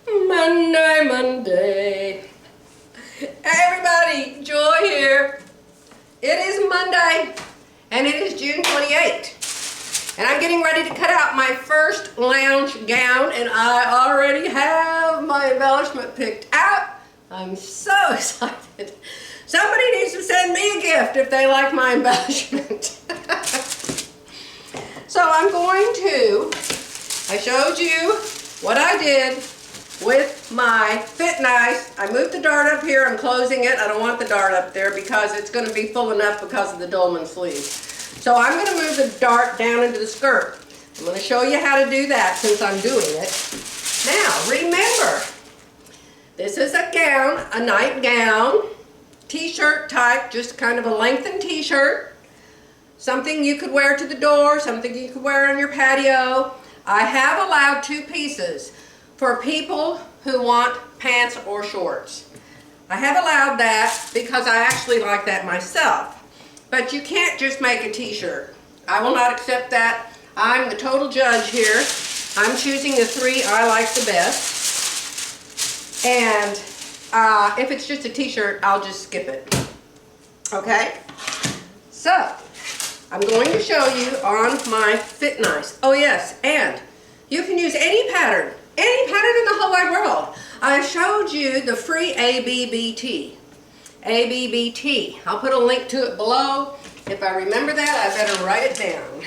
Monday, Monday. Hey everybody, Joy here. It is Monday and it is June 28th. And I'm getting ready to cut out my first lounge gown, and I already have my embellishment picked out. I'm so excited. Somebody needs to send me a gift if they like my embellishment. So I'm going to, I showed you what I did with my Fit Nice. I moved the dart up here. I'm closing it. I don't want the dart up there because it's going to be full enough because of the Dolman Sleeve. So I'm going to move the dart down into the skirt. I'm going to show you how to do that since I'm doing it. Now, remember, this is a gown, a nightgown, t-shirt type, just kind of a lengthened t-shirt. Something you could wear to the door, something you could wear on your patio. I have allowed 2 pieces for people who want pants or shorts. I have allowed that because I actually like that myself. But you can't just make a t-shirt. I will not accept that. I'm the total judge here. I'm choosing the 3 I like the best. And if it's just a t-shirt, I'll just skip it. Okay? So, I'm going to show you on my Fit Nice. Oh yes, and you can use any pattern in the whole wide world. I showed you the free ABBT. ABBT. I'll put a link to it below. If I remember that, I better write it down.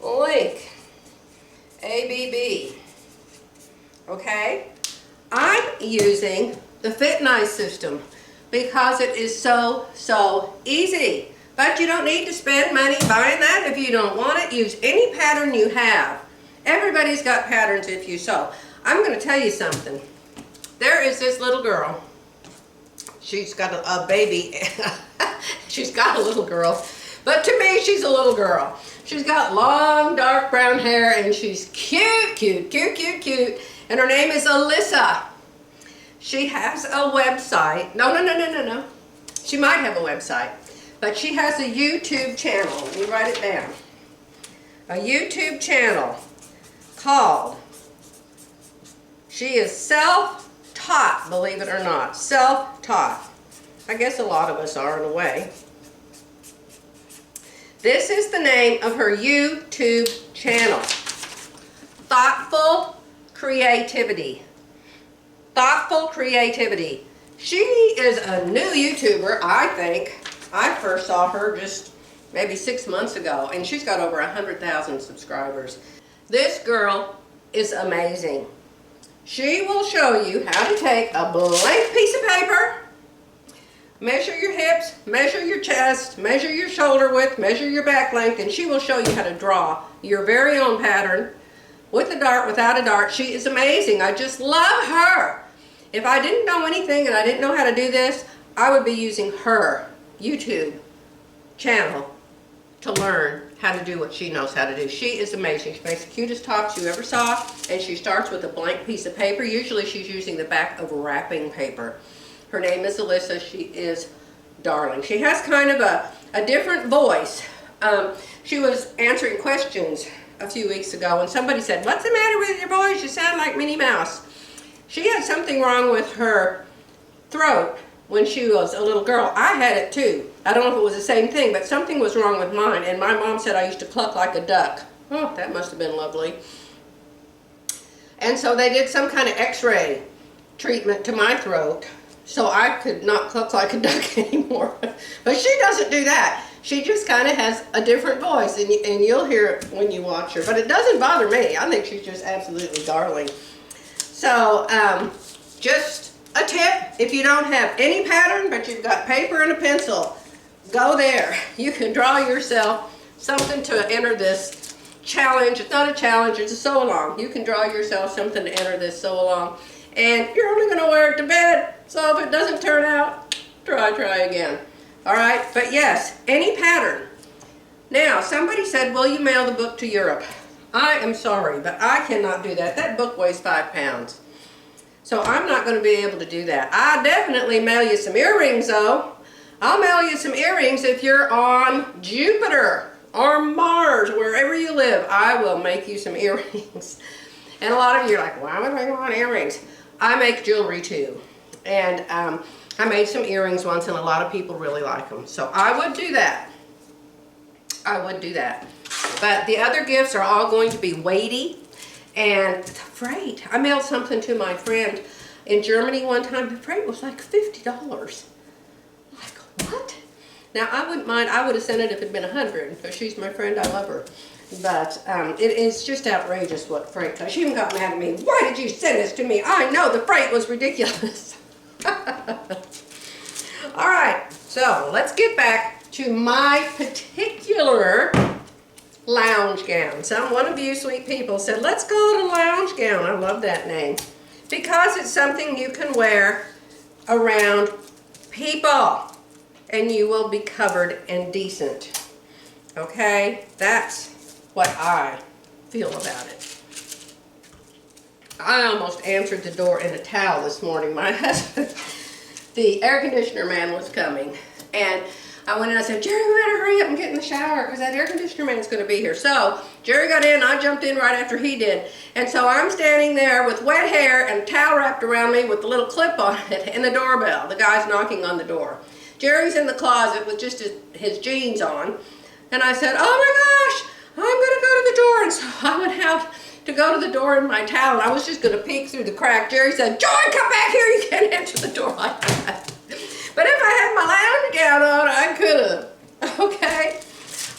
Link. ABB. Okay? I'm using the Fit Nice system because it is so easy. But you don't need to spend money buying that if you don't want it. Use any pattern you have. Everybody's got patterns if you sew. I'm going to tell you something. There is this little girl. She's got a baby. She's got a little girl. But to me, she's a little girl. She's got long, dark brown hair, and she's cute. And her name is Alyssa. She has a website. No. She might have a website. But she has a YouTube channel. Let me write it down. A YouTube channel called, she is self-taught, believe it or not. Self-taught. I guess a lot of us are in a way. This is the name of her YouTube channel. Thoughtful Creativity. Thoughtful Creativity. She is a new YouTuber, I think. I first saw her just maybe 6 months ago, and she's got over 100,000 subscribers. This girl is amazing. She will show you how to take a blank piece of paper, measure your hips, measure your chest, measure your shoulder width, measure your back length, and she will show you how to draw your very own pattern with a dart, without a dart. She is amazing. I just love her. If I didn't know anything and I didn't know how to do this, I would be using her YouTube channel to learn how to do what she knows how to do. She is amazing. She makes the cutest tops you ever saw, and she starts with a blank piece of paper. Usually she's using the back of wrapping paper. Her name is Alyssa. She is darling. She has kind of a different voice. She was answering questions a few weeks ago, and somebody said, "What's the matter with your voice? You sound like Minnie Mouse." She had something wrong with her throat when she was a little girl. I had it too. I don't know if it was the same thing, but something was wrong with mine, and my mom said I used to cluck like a duck. Oh, that must have been lovely. And so they did some kind of x-ray treatment to my throat so I could not cluck like a duck anymore. But she doesn't do that. She just kind of has a different voice, and you'll hear it when you watch her. But it doesn't bother me. I think she's just absolutely darling. So, just a tip, if you don't have any pattern, but you've got paper and a pencil, go there. You can draw yourself something to enter this challenge. It's not a challenge, it's a sew-along. You can draw yourself something to enter this sew-along. And you're only going to wear it to bed, so if it doesn't turn out, try again. Alright, but yes, any pattern. Now, somebody said, will you mail the book to Europe? I am sorry, but I cannot do that. That book weighs 5 pounds. So I'm not going to be able to do that. I definitely mail you some earrings though. I'll mail you some earrings if you're on Jupiter or Mars, wherever you live. I will make you some earrings. And a lot of you are like, why am I putting on earrings? I make jewelry too. And I made some earrings once and a lot of people really like them. So I would do that. I would do that. But the other gifts are all going to be weighty and the freight. I mailed something to my friend in Germany one time. The freight was like $50. Like, what? Now, I wouldn't mind. I would have sent it if it had been $100 because she's my friend. I love her. But it is just outrageous what freight costs. She even got mad at me. Why did you send this to me? I know the freight was ridiculous. All right, so let's get back to my particular lounge gown. One of you sweet people said, let's call it a lounge gown. I love that name because it's something you can wear around people and you will be covered and decent. Okay, that's what I feel about it. I almost answered the door in a towel this morning. My husband, the air conditioner man, was coming, and I went in and I said, Jerry, we better hurry up and get in the shower because that air conditioner man's going to be here. So Jerry got in, I jumped in right after he did, and so I'm standing there with wet hair and a towel wrapped around me with the little clip on it and the doorbell. The guy's knocking on the door. Jerry's in the closet with just his jeans on, and I said, oh my gosh, I'm going to go to the door. And so I went out to go to the door in my towel, and I was just going to peek through the crack. Jerry said, Joy, come back here. You can't answer the door like that. But if I had my lounge gown on, I could have. Okay?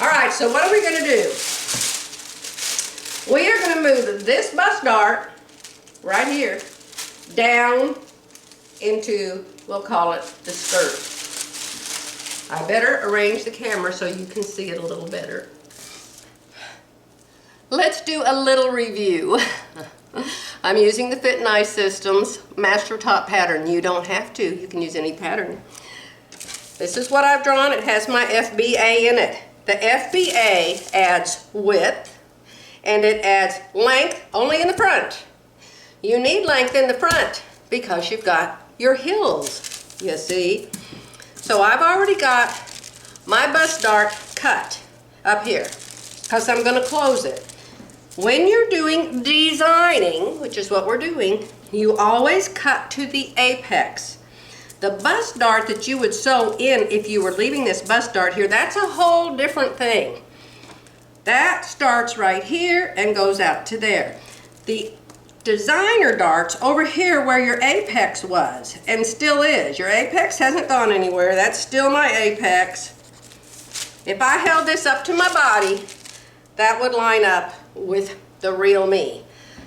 All right, so what are we going to do? We are going to move this bust dart right here down into, we'll call it the skirt. I better arrange the camera so you can see it a little better. Let's do a little review. I'm using the Fit Nice Systems Master Top pattern. You don't have to. You can use any pattern. This is what I've drawn. It has my FBA in it. The FBA adds width and it adds length only in the front. You need length in the front because you've got your heels, you see. So I've already got my bust dart cut up here because I'm going to close it. When you're doing designing, which is what we're doing, you always cut to the apex. The bust dart that you would sew in if you were leaving this bust dart here, that's a whole different thing. That starts right here and goes out to there. The designer darts over here where your apex was and still is. Your apex hasn't gone anywhere. That's still my apex. If I held this up to my body, that would line up with the real me.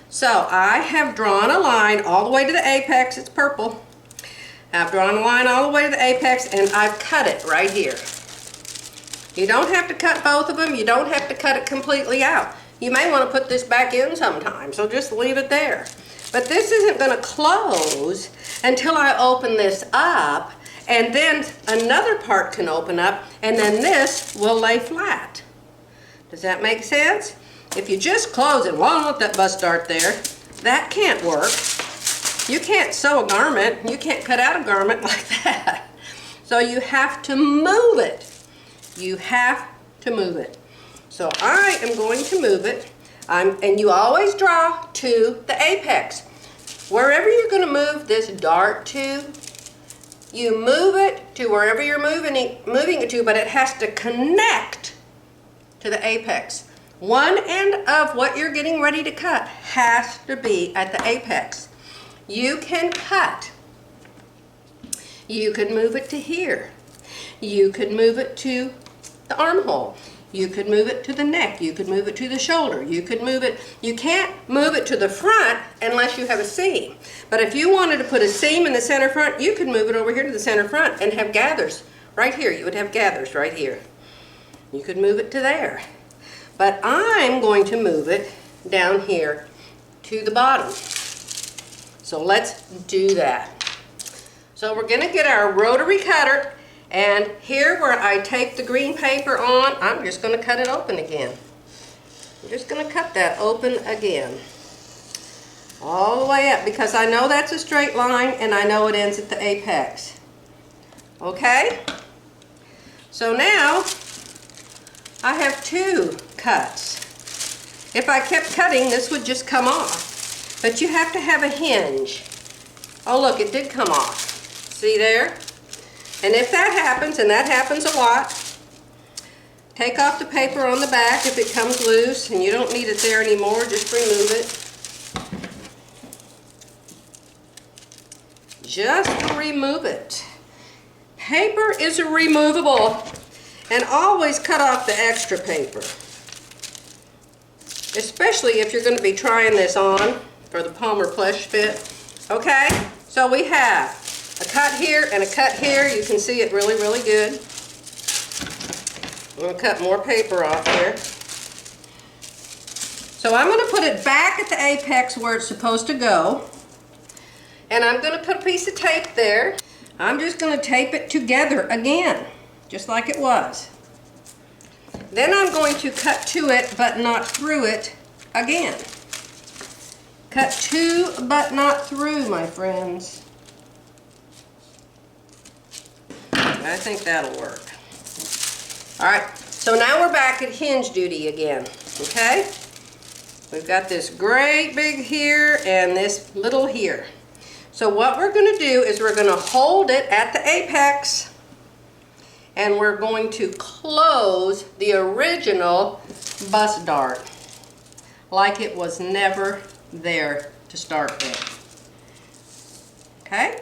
So I have drawn a line all the way to the apex. It's purple. I've drawn a line all the way to the apex and I've cut it right here. You don't have to cut both of them. You don't have to cut it completely out. You may want to put this back in sometime, so just leave it there. But this isn't going to close until I open this up, and then another part can open up, and then this will lay flat. Does that make sense? If you just close it, well, let that bust dart there, that can't work. You can't sew a garment. You can't cut out a garment like that. So you have to move it. You have to move it. So I am going to move it, and you always draw to the apex. Wherever you're going to move this dart to, you move it to wherever you're moving it to, but it has to connect to the apex. One end of what you're getting ready to cut has to be at the apex. You can cut. You could move it to here. You could move it to the armhole. You could move it to the neck. You could move it to the shoulder. You could move it. You can't move it to the front unless you have a seam. But if you wanted to put a seam in the center front, you could move it over here to the center front and have gathers right here. You would have gathers right here. You could move it to there. But I'm going to move it down here to the bottom. So let's do that. So we're going to get our rotary cutter. And here where I take the green paper on, I'm just going to cut it open again. I'm just going to cut that open again. All the way up, because I know that's a straight line and I know it ends at the apex. Okay? So now I have two cuts. If I kept cutting, this would just come off. but you have to have a hinge. Oh look, it did come off. See there? And if that happens, and that happens a lot, take off the paper on the back if it comes loose and you don't need it there anymore, just remove it. Just remove it. Paper is removable, and always cut off the extra paper. Especially if you're going to be trying this on for the Palmer plush fit. Okay, so we have a cut here and a cut here. You can see it really, really good. I'm going to cut more paper off here. So I'm going to put it back at the apex where it's supposed to go. And I'm going to put a piece of tape there. I'm just going to tape it together again, just like it was. Then I'm going to cut to it, but not through it again. Cut to, but not through, my friends. I think that'll work. All right, so now we're back at hinge duty again, okay? We've got this great big here and this little here. So what we're going to do is we're going to hold it at the apex, and we're going to close the original bust dart like it was never there to start with. Okay?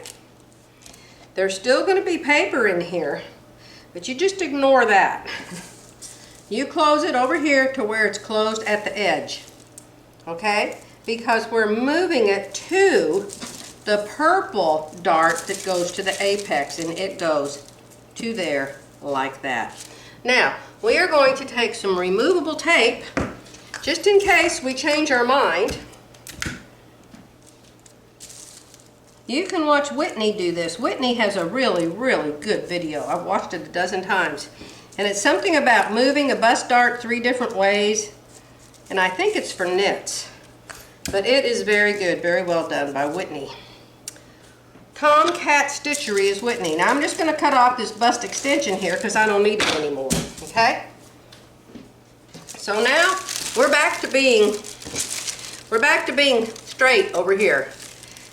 There's still going to be paper in here, but you just ignore that. You close it over here to where it's closed at the edge. Okay? Because we're moving it to the purple dart that goes to the apex, and it goes to there like that. Now, we are going to take some removable tape, just in case we change our mind. You can watch Whitney do this. Whitney has a really, really good video. I've watched it a dozen times. And it's something about moving a bust dart 3 different ways. And I think it's for knits. But it is very good, very well done by Whitney. Tomcat Stitchery is Whitney. Now I'm just going to cut off this bust extension here because I don't need it anymore. Okay? So now we're back to being straight over here.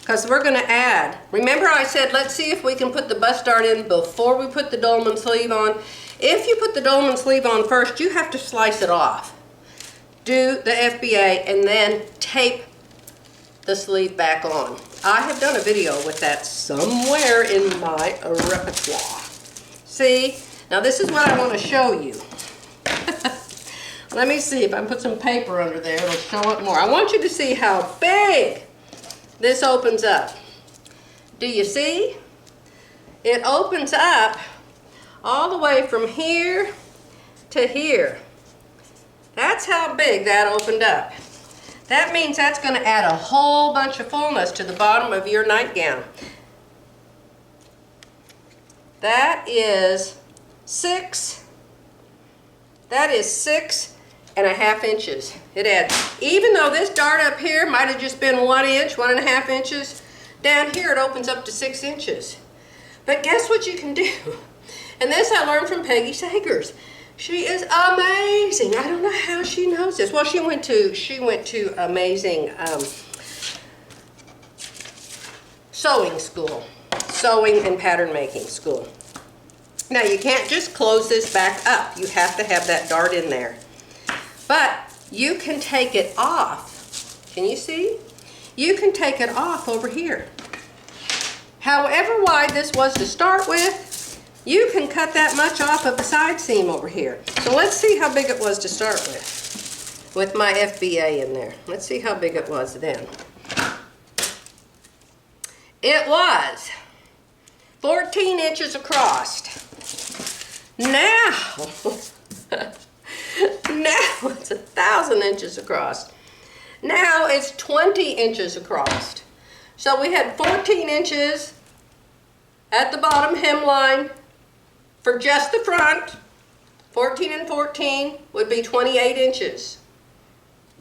Because we're going to add, remember I said let's see if we can put the bust dart in before we put the Dolman sleeve on. If you put the Dolman sleeve on first, you have to slice it off. Do the FBA and then tape the sleeve back on. I have done a video with that somewhere in my repertoire. See? Now this is what I want to show you. Let me see if I put some paper under there, it'll show it more. I want you to see how big this opens up. Do you see? It opens up all the way from here to here. That's how big that opened up. That means that's going to add a whole bunch of fullness to the bottom of your nightgown. That is 6.5 inches. It adds, even though this dart up here might have just been 1 inch, 1.5 inches, down here it opens up to 6 inches. But guess what you can do? And this I learned from Peggy Sagers. She is amazing. I don't know how she knows this. Well, she went to amazing sewing school, sewing and pattern making school. Now you can't just close this back up. You have to have that dart in there. But you can take it off. Can you see? You can take it off over here. However wide this was to start with, you can cut that much off of the side seam over here. So let's see how big it was to start with my FBA in there. Let's see how big it was then. It was 14 inches across. Now, now it's 1,000 inches across. Now it's 20 inches across. So we had 14 inches at the bottom hemline for just the front. 14 and 14 would be 28 inches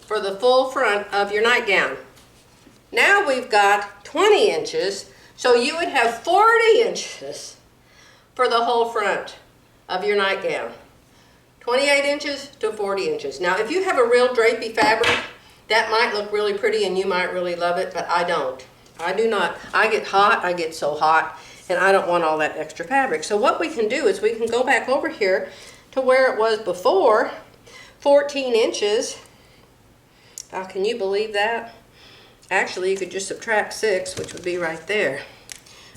for the full front of your nightgown. Now we've got 20 inches, so you would have 40 inches for the whole front of your nightgown. 28 inches to 40 inches. Now if you have a real drapey fabric, That might look really pretty and you might really love it, but I don't. I do not. I get hot, I get so hot, and I don't want all that extra fabric. So what we can do is we can go back over here to where it was before, 14 inches. Oh, can you believe that? Actually, you could just subtract 6, which would be right there.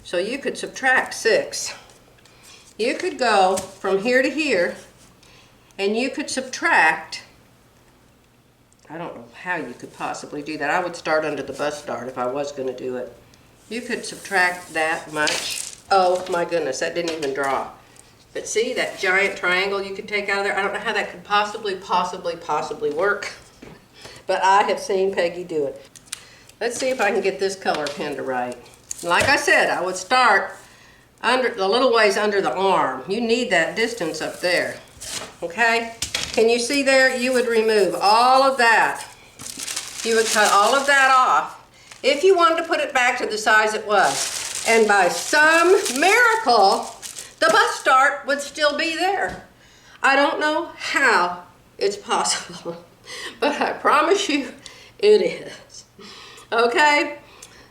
So you could subtract 6. You could go from here to here, and you could subtract, I don't know how you could possibly do that. I would start under the bust dart if I was going to do it. You could subtract that much. Oh my goodness, that didn't even draw. But see that giant triangle you could take out of there? I don't know how that could possibly work. But I have seen Peggy do it. Let's see if I can get this color pinned to right. Like I said, I would start under the little ways under the arm. You need that distance up there. Okay? Can you see there? You would remove all of that. You would cut all of that off if you wanted to put it back to the size it was. And by some miracle, the bust dart would still be there. I don't know how it's possible, but I promise you it is. Okay?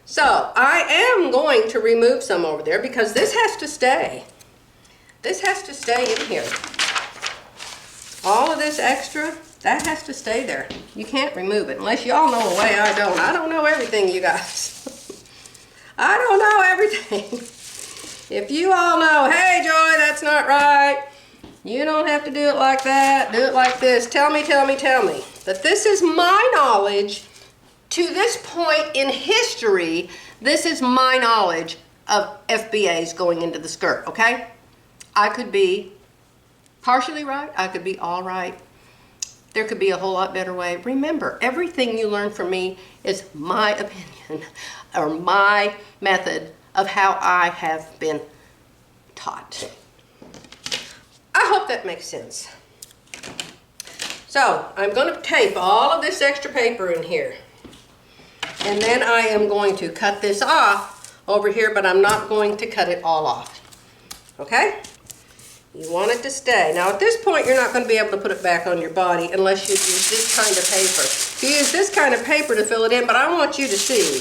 So I am going to remove some over there because this has to stay. This has to stay in here. All of this extra, that has to stay there. You can't remove it unless y'all know a way I don't. I don't know everything, you guys. I don't know everything. If you all know, hey Joy, that's not right. You don't have to do it like that. Do it like this. Tell me. But this is my knowledge. To this point in history, this is my knowledge of FBAs going into the skirt, okay? I could be partially right, I could be all right. There could be a whole lot better way. Remember, everything you learn from me is my opinion or my method of how I have been taught. I hope that makes sense. So, I'm going to tape all of this extra paper in here. And then I am going to cut this off over here, but I'm not going to cut it all off. Okay? You want it to stay. Now at this point, you're not going to be able to put it back on your body unless you use this kind of paper. You use this kind of paper to fill it in, but I want you to see.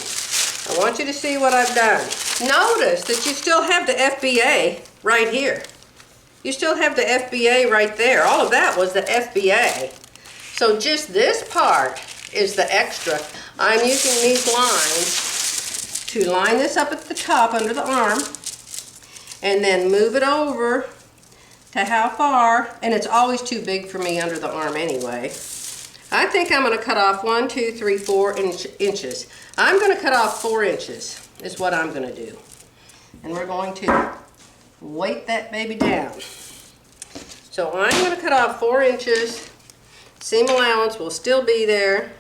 I want you to see what I've done. Notice that you still have the FBA right here. You still have the FBA right there. All of that was the FBA. So just this part is the extra. I'm using these lines to line this up at the top under the arm and then move it over to how far, and it's always too big for me under the arm anyway. I think I'm going to cut off 1, 2, 3, 4 inches. I'm going to cut off 4 inches is what I'm going to do. And we're going to weight that baby down. So I'm going to cut off 4 inches. Seam allowance will still be there.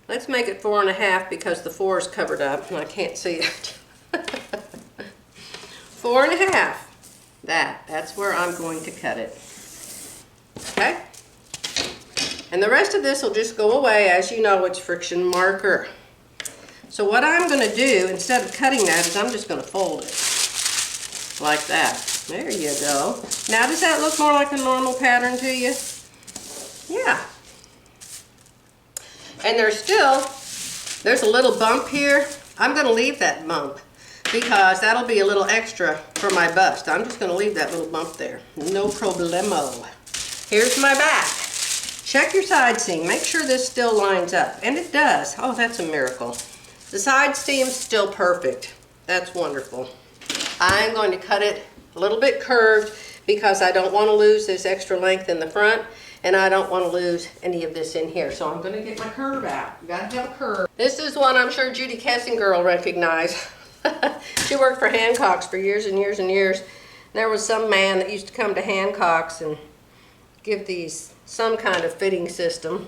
Let's make it 4.5 because the 4 is covered up and I can't see it. 4.5. That's where I'm going to cut it. Okay? And the rest of this will just go away. As you know, it's friction marker. So what I'm going to do, instead of cutting that, is I'm just going to fold it. Like that. There you go. Now, does that look more like a normal pattern to you? Yeah. And there's a little bump here. I'm going to leave that bump because that'll be a little extra for my bust. I'm just going to leave that little bump there. No problemo. Here's my back. Check your side seam. Make sure this still lines up. And it does. Oh, that's a miracle. The side seam's still perfect. That's wonderful. I'm going to cut it a little bit curved because I don't want to lose this extra length in the front. And I don't want to lose any of this in here. So I'm going to get my curve out. You got to have a curve. This is one I'm sure Judy Kessinger will recognize. She worked for Hancock's for years and years and years. There was some man that used to come to Hancock's and give these some kind of fitting system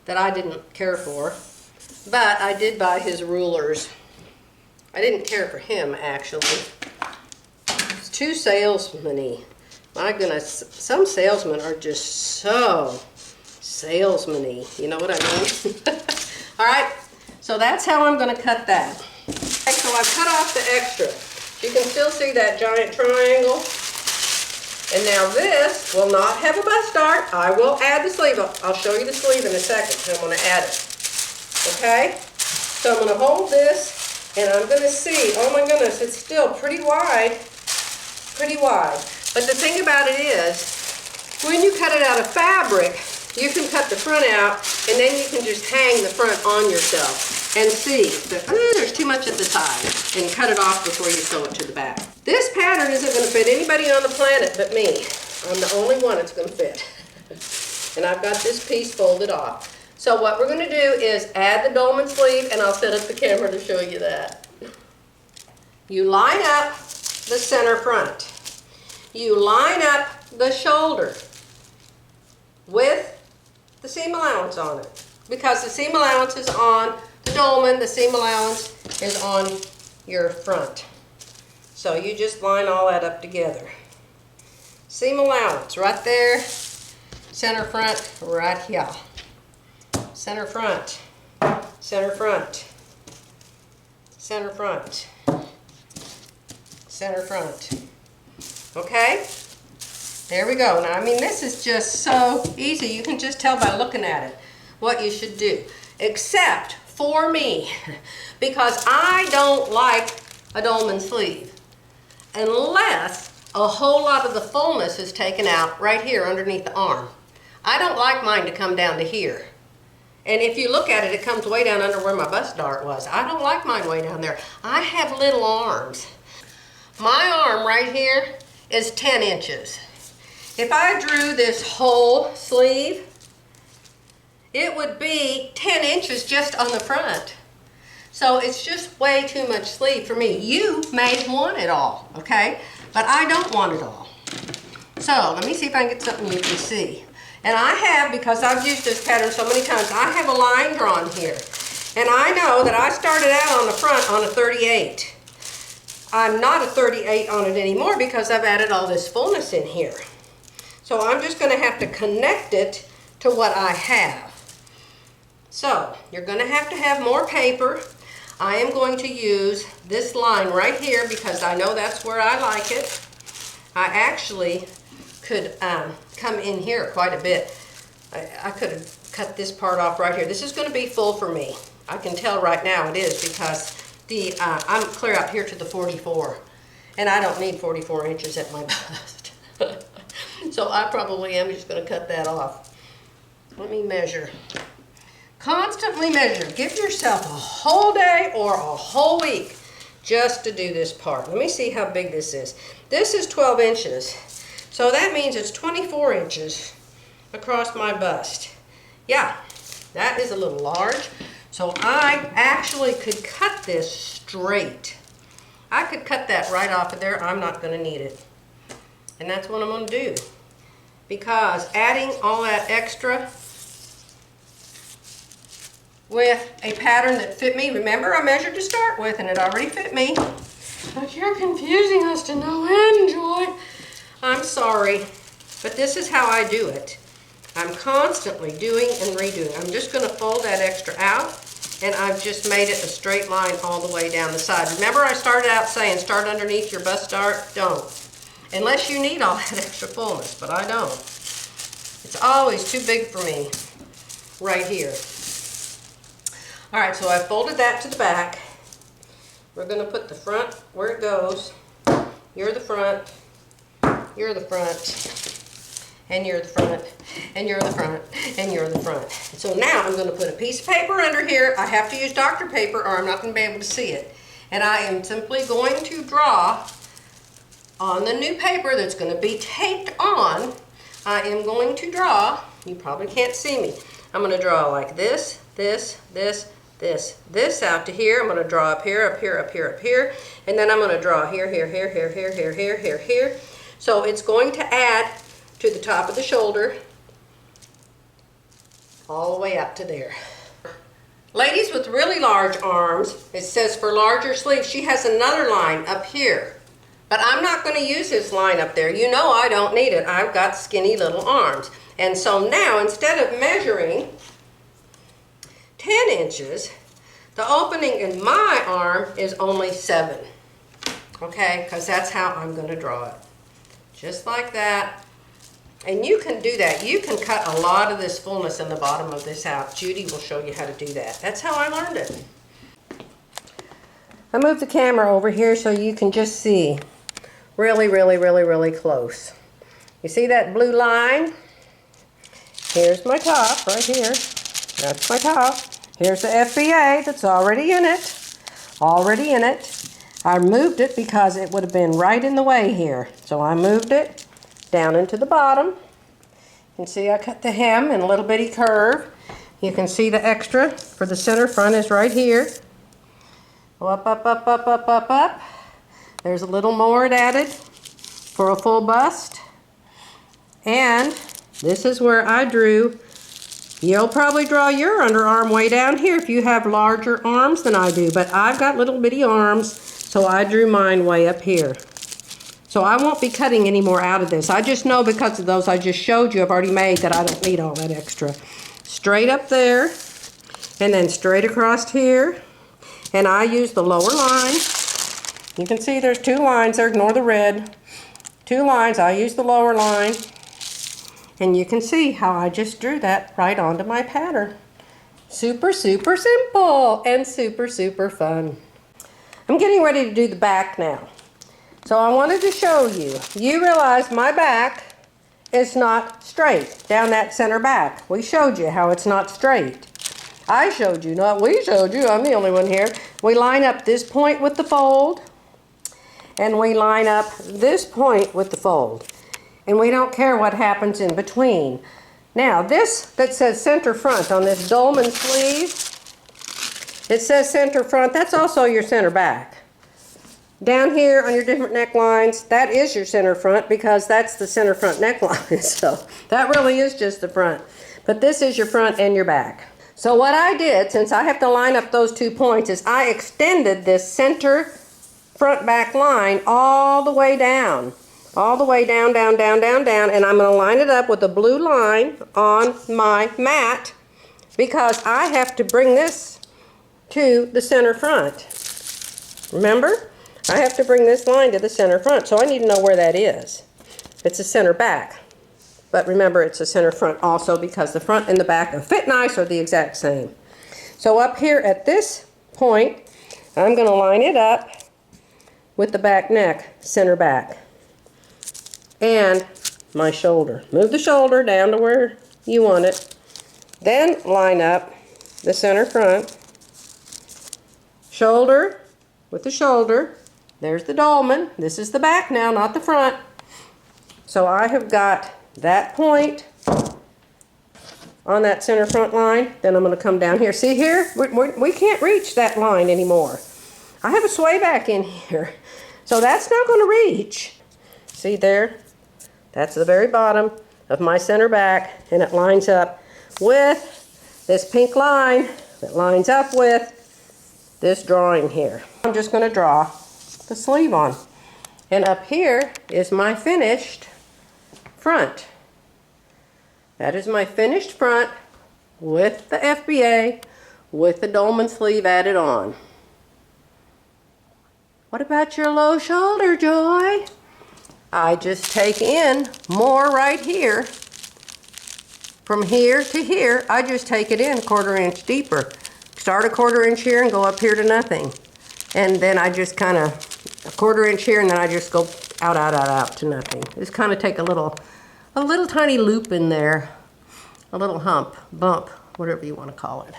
that I didn't care for. But I did buy his rulers. I didn't care for him, actually. It's too salesman-y. My goodness, some salesmen are just so salesman-y. You know what I mean? All right, so that's how I'm going to cut that. Okay, so I've cut off the extra. You can still see that giant triangle. And now this will not have a bust dart. I will add the sleeve. I'll show you the sleeve in a second. I'm going to add it. Okay? So I'm going to hold this and I'm going to see. Oh my goodness, it's still pretty wide. Pretty wide. But the thing about it is, when you cut it out of fabric, you can cut the front out and then you can just hang the front on yourself and see that there's too much at the side and cut it off before you sew it to the back. This pattern isn't going to fit anybody on the planet but me. I'm the only one it's going to fit. And I've got this piece folded off. So what we're going to do is add the Dolman sleeve, and I'll set up the camera to show you that. You line up the center front. You line up the shoulder with the seam allowance on it. Because the seam allowance is on the Dolman, the seam allowance is on your front. So you just line all that up together. Seam allowance right there, center front right here. Center front, center front, center front, center front. Okay? There we go. Now, I mean, this is just so easy. You can just tell by looking at it what you should do. Except for me, because I don't like a Dolman sleeve unless a whole lot of the fullness is taken out right here underneath the arm. I don't like mine to come down to here. And if you look at it, it comes way down under where my bust dart was. I don't like mine way down there. I have little arms. My arm right here is 10 inches. If I drew this whole sleeve, it would be 10 inches just on the front. So it's just way too much sleeve for me. You may want it all, okay? But I don't want it all. So let me see if I can get something you can see. And I have, because I've used this pattern so many times, I have a line drawn here. And I know that I started out on the front on a 38. I'm not a 38 on it anymore because I've added all this fullness in here. So I'm just going to have to connect it to what I have. So you're going to have more paper. I am going to use this line right here because I know that's where I like it. I actually could come in here quite a bit. I could have cut this part off right here. This is going to be full for me. I can tell right now it is because I'm clear up here to the 44. And I don't need 44 inches at my bust. So I probably am just going to cut that off. Let me measure. Constantly measure. Give yourself a whole day or a whole week just to do this part. Let me see how big this is. This is 12 inches. So that means it's 24 inches across my bust. Yeah, that is a little large. So I actually could cut this straight. I could cut that right off of there. I'm not going to need it. And that's what I'm going to do. Because adding all that extra with a pattern that fit me. Remember, I measured to start with and it already fit me. But you're confusing us to no end, Joy. I'm sorry, but this is how I do it. I'm constantly doing and redoing. I'm just going to fold that extra out, and I've just made it a straight line all the way down the side. Remember, I started out saying start underneath your bust dart? Don't. Unless you need all that extra fullness, but I don't. It's always too big for me right here. All right, so I folded that to the back. We're going to put the front where it goes. You're the front, you're the front, and you're the front, and you're the front, and you're the front. So now I'm going to put a piece of paper under here. I have to use Dr. paper or I'm not going to be able to see it. And I am simply going to draw on the new paper that's going to be taped on. I am going to draw, you probably can't see me, I'm going to draw like this, this, this, this out to here. I'm going to draw up here, up here, up here, up here, and then I'm going to draw here, here, here, here, here, here, here, here, here. So it's going to add to the top of the shoulder all the way up to there. Ladies with really large arms, it says for larger sleeves, she has another line up here. But I'm not going to use this line up there. You know I don't need it. I've got skinny little arms. And so now, instead of measuring 10 inches, the opening in my arm is only 7. Okay, because that's how I'm going to draw it. Just like that. And you can do that. You can cut a lot of this fullness in the bottom of this out. Judy will show you how to do that. That's how I learned it. I moved the camera over here so you can just see really, really, really, really close. You see that blue line? Here's my top right here. That's my top. Here's the FBA that's already in it. Already in it. I moved it because it would have been right in the way here. So I moved it down into the bottom. You can see I cut the hem in a little bitty curve. You can see the extra for the center front is right here. Go up, up, up, up, up, up, up. There's a little more added for a full bust. And this is where I drew. You'll probably draw your underarm way down here if you have larger arms than I do, but I've got little bitty arms, so I drew mine way up here. So I won't be cutting any more out of this. I just know because of those I just showed you I've already made that I don't need all that extra. Straight up there, and then straight across here, and I use the lower line. You can see there's two lines there, ignore the red. Two lines, I use the lower line. And you can see how I just drew that right onto my pattern. Super, super simple and super, super fun. I'm getting ready to do the back now. So I wanted to show you. You realize my back is not straight down that center back. We showed you how it's not straight. I showed you, not we showed you. I'm the only one here. We line up this point with the fold. And we line up this point with the fold. And we don't care what happens in between. Now, this that says center front on this Dolman sleeve, it says center front, that's also your center back. Down here on your different necklines, that is your center front because that's the center front neckline. So that really is just the front. But this is your front and your back. So what I did, since I have to line up those 2 points, is I extended this center front back line all the way down. All the way down, down, down, down, down, and I'm going to line it up with a blue line on my mat because I have to bring this to the center front. Remember? I have to bring this line to the center front, so I need to know where that is. It's the center back, but remember it's the center front also because the front and the back of Fit Nice are the exact same. So up here at this point, I'm going to line it up with the back neck, center back. And my shoulder. Move the shoulder down to where you want it. Then line up the center front. Shoulder with the shoulder. There's the dolman. This is the back now, not the front. So I have got that point on that center front line. Then I'm going to come down here. See here? We can't reach that line anymore. I have a sway back in here. So that's not going to reach. See there? That's the very bottom of my center back, and it lines up with this pink line that lines up with this drawing here. I'm just going to draw the sleeve on. And up here is my finished front. That is my finished front with the FBA, with the Dolman sleeve added on. What about your low shoulder, Joy? I just take in more right here. From here to here, I just take it in 1/4 inch deeper. Start a 1/4 inch here and go up here to nothing. And then I just kind of, a 1/4 inch here, and then I just go out, out, out, out to nothing. Just kind of take a little tiny loop in there. A little hump, bump, whatever you want to call it.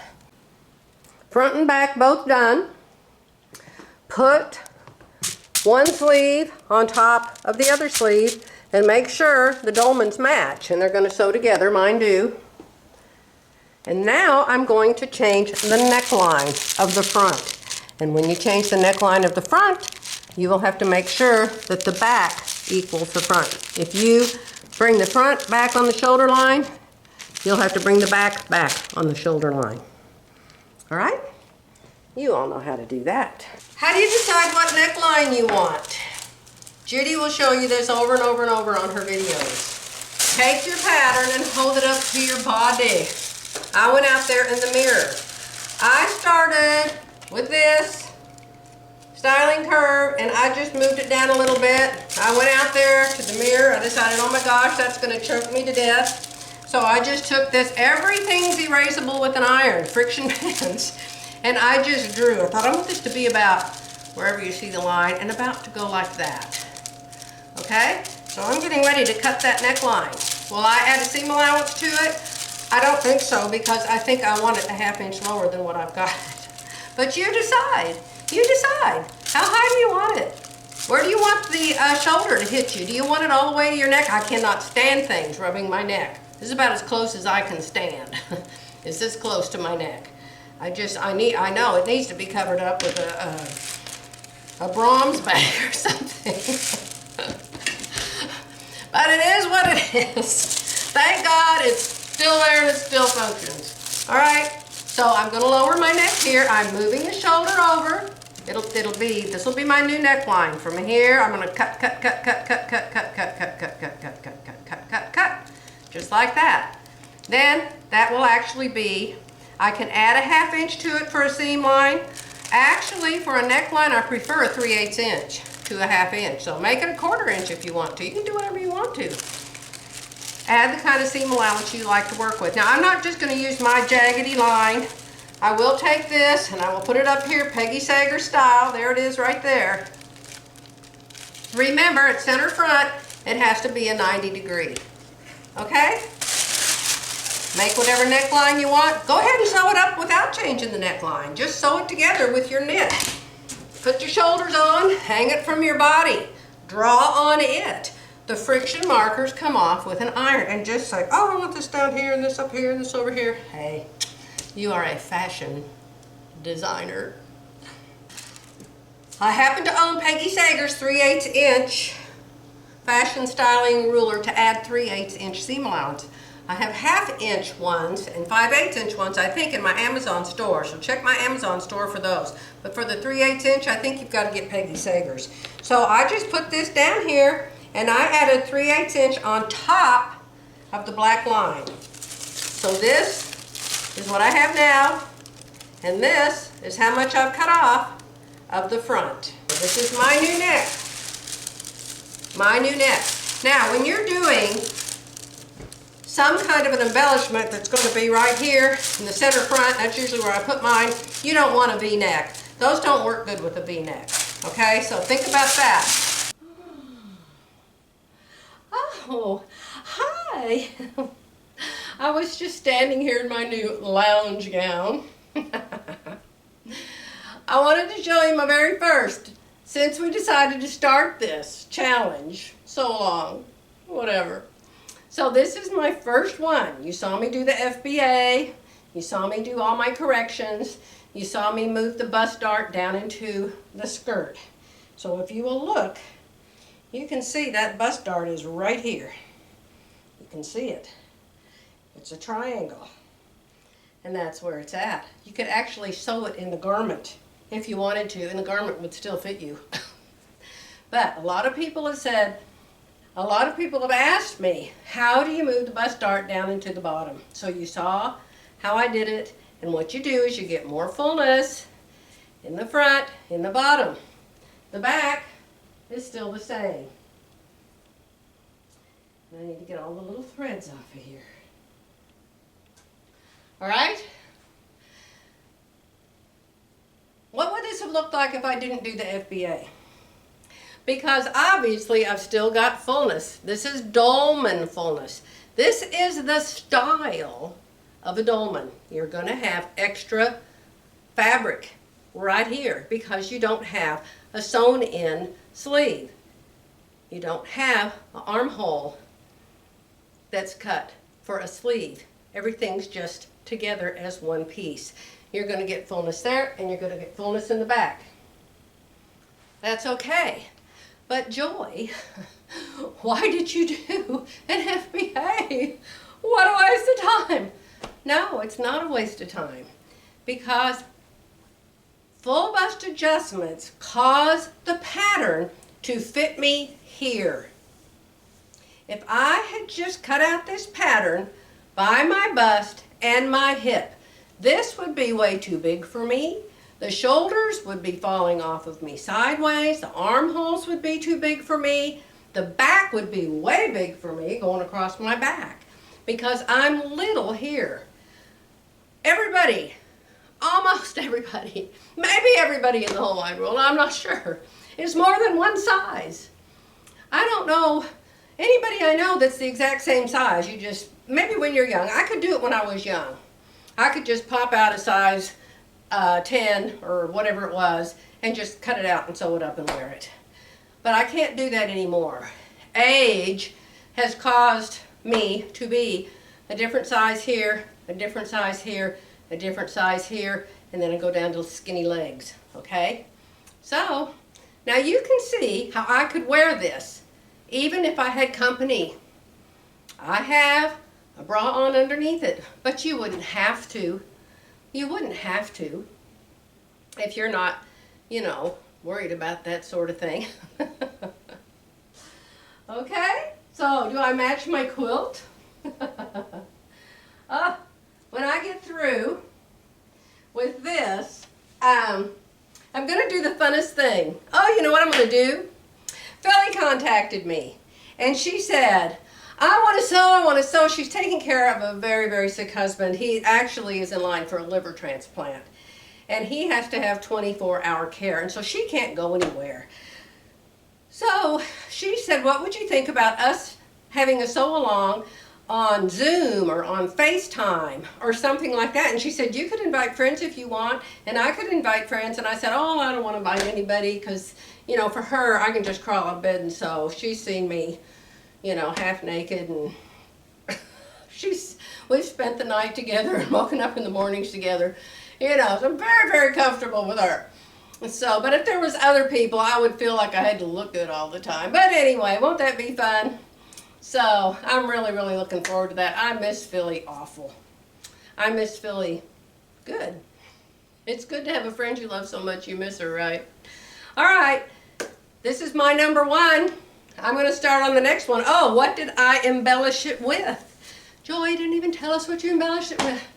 Front and back both done. Put one sleeve on top of the other sleeve and make sure the dolmans match, and they're going to sew together, mine do. And now I'm going to change the neckline of the front. And when you change the neckline of the front, you will have to make sure that the back equals the front. If you bring the front back on the shoulder line, you'll have to bring the back on the shoulder line. All right? You all know how to do that. How do you decide what neckline you want? Judy will show you this over and over and over on her videos. Take your pattern and hold it up to your body. I went out there in the mirror. I started with this styling curve, and I just moved it down a little bit. I went out there to the mirror. I decided, oh my gosh, that's going to choke me to death. So I just took this, everything's erasable with an iron, friction bands, and I just drew. I thought I want this to be about wherever you see the line, and about to go like that. Okay? So I'm getting ready to cut that neckline. Will I add a seam allowance to it? I don't think so, because I think I want it a ½ inch lower than what I've got. But you decide. You decide. How high do you want it? Where do you want the shoulder to hit you? Do you want it all the way to your neck? I cannot stand things rubbing my neck. This is about as close as I can stand. It's this close to my neck. I know it needs to be covered up with a bronze bag or something. But it is what it is. Thank God it's still there and it still functions. All right, so I'm gonna lower my neck here. I'm moving the shoulder over. This will be my new neckline. From here, I'm gonna cut, just like that. Then that will actually be, I can add a ½ inch to it for a seam line. Actually, for a neckline, I prefer a 3/8 inch to a ½ inch. So make it a 1/4 inch if you want to. You can do whatever you want to. Add the kind of seam allowance you like to work with. Now, I'm not just going to use my jaggedy line. I will take this and I will put it up here Peggy Sager style. There it is right there. Remember, at center front, it has to be a 90 degree. Okay? Make whatever neckline you want. Go ahead and sew it up without changing the neckline. Just sew it together with your knit. Put your shoulders on, hang it from your body. Draw on it. The friction markers come off with an iron, and just say, oh, I want this down here and this up here and this over here. Hey, you are a fashion designer. I happen to own Peggy Sager's 3/8 inch fashion styling ruler to add 3/8 inch seam allowance. I have ½ inch ones and 5/8 inch ones, I think, in my Amazon store. So check my Amazon store for those. But for the 3/8 inch, I think you've got to get Peggy Sager's. So I just put this down here, and I added 3/8 inch on top of the black line. So this is what I have now, and this is how much I've cut off of the front. So this is my new neck. My new neck. Now, when you're doing some kind of an embellishment that's going to be right here in the center front, that's usually where I put mine, you don't want a V-neck. Those don't work good with a V-neck. Okay, so think about that. Oh, hi. I was just standing here in my new lounge gown. I wanted to show you my very first, since we decided to start this challenge so long, whatever. So this is my first one. You saw me do the FBA. You saw me do all my corrections. You saw me move the bust dart down into the skirt. So if you will look, you can see that bust dart is right here. You can see it. It's a triangle. And that's where it's at. You could actually sew it in the garment if you wanted to, and the garment would still fit you. But a lot of people have said, a lot of people have asked me, how do you move the bust dart down into the bottom? So you saw how I did it, and what you do is you get more fullness in the front, in the bottom. The back is still the same. And I need to get all the little threads off of here. All right? What would this have looked like if I didn't do the FBA? Because obviously I've still got fullness. This is dolman fullness. This is the style of a dolman. You're going to have extra fabric right here because you don't have a sewn in sleeve. You don't have an armhole that's cut for a sleeve. Everything's just together as one piece. You're going to get fullness there, and you're going to get fullness in the back. That's okay. But Joy, why did you do an FBA? What a waste of time. No, it's not a waste of time, because full bust adjustments cause the pattern to fit me here. If I had just cut out this pattern by my bust and my hip, this would be way too big for me. The shoulders would be falling off of me sideways. The armholes would be too big for me. The back would be way big for me going across my back because I'm little here. Everybody, almost everybody, maybe everybody in the whole wide world, I'm not sure, is more than one size. I don't know anybody I know that's the exact same size. You just, maybe when you're young. I could do it when I was young. I could just pop out a size 10 or whatever it was and just cut it out and sew it up and wear it. But I can't do that anymore. Age has caused me to be a different size here, a different size here, a different size here, and then I go down to skinny legs, okay? So, now you can see how I could wear this, even if I had company. I have a bra on underneath it, but you wouldn't have to. You wouldn't have to if you're not, you know, worried about that sort of thing. Okay, so do I match my quilt? When I get through with this, I'm going to do the funnest thing. Oh, you know what I'm going to do? Philly contacted me, and she said, I want to sew, I want to sew. She's taking care of a very, very sick husband. He actually is in line for a liver transplant, and he has to have 24-hour care, and so she can't go anywhere. So she said, what would you think about us having a sew-along on Zoom or on FaceTime or something like that? And she said, you could invite friends if you want, and I could invite friends. And I said, oh, I don't want to invite anybody because, you know, for her, I can just crawl out of bed and sew. She's seen me, you know, half naked, and we've spent the night together and woken up in the mornings together. You know, so I'm very, very comfortable with her. So, but if there was other people, I would feel like I had to look good all the time. But anyway, won't that be fun? So, I'm really, really looking forward to that. I miss Philly awful. I miss Philly good. It's good to have a friend you love so much you miss her, right? All right, this is my number one. I'm going to start on the next one. Oh, what did I embellish it with? Joy didn't even tell us what you embellished it with.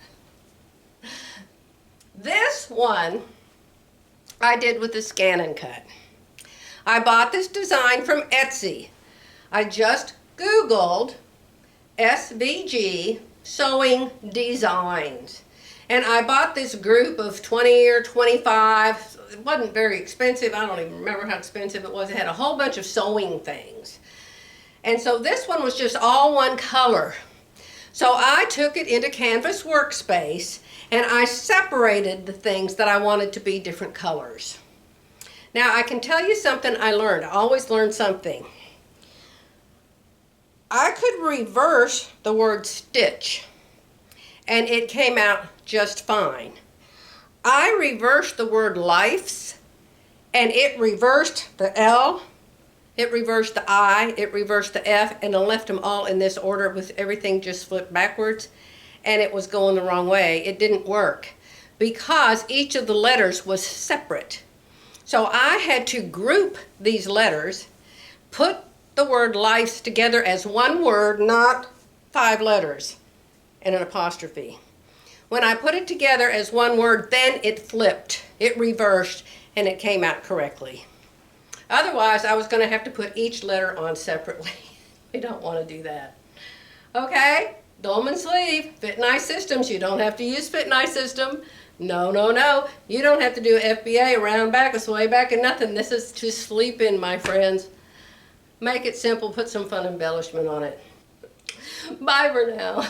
This one I did with a scan and cut. I bought this design from Etsy. I just Googled SVG sewing designs. And I bought this group of 20 or 25. It wasn't very expensive. I don't even remember how expensive it was. It had a whole bunch of sewing things. And so this one was just all one color. So I took it into Canvas Workspace and I separated the things that I wanted to be different colors. Now I can tell you something I learned. I always learn something. I could reverse the word stitch and it came out just fine. I reversed the word lifes and it reversed the L, it reversed the I, it reversed the F, and I left them all in this order with everything just flipped backwards, and it was going the wrong way. It didn't work because each of the letters was separate. So I had to group these letters, put the word lifes together as one word, not 5 letters and an apostrophe. When I put it together as one word, then it flipped, it reversed, and it came out correctly. Otherwise, I was going to have to put each letter on separately. I don't want to do that. Okay, Dolman Sleeve, Fit Nice Systems. You don't have to use Fit Nice System. No, no, no. You don't have to do FBA, a round back, a sway back, and nothing. This is to sleep in, my friends. Make it simple. Put some fun embellishment on it. Bye for now.